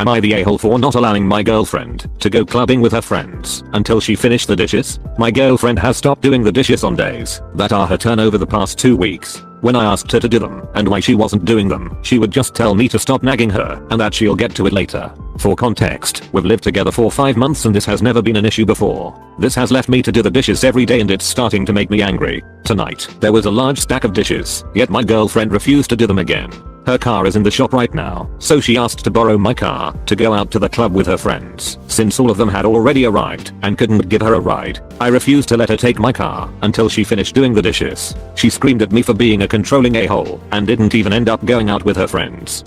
Am I the a-hole for not allowing my girlfriend to go clubbing with her friends until she finished the dishes? My girlfriend has stopped doing the dishes on days that are her turn over the past 2 weeks. When I asked her to do them and why she wasn't doing them, she would just tell me to stop nagging her and that she'll get to it later. For context, we've lived together for 5 months and this has never been an issue before. This has left me to do the dishes every day and it's starting to make me angry. Tonight, there was a large stack of dishes, yet my girlfriend refused to do them again. Her car is in the shop right now, so she asked to borrow my car to go out to the club with her friends. Since all of them had already arrived and couldn't give her a ride, I refused to let her take my car until she finished doing the dishes. She screamed at me for being a controlling a-hole and didn't even end up going out with her friends.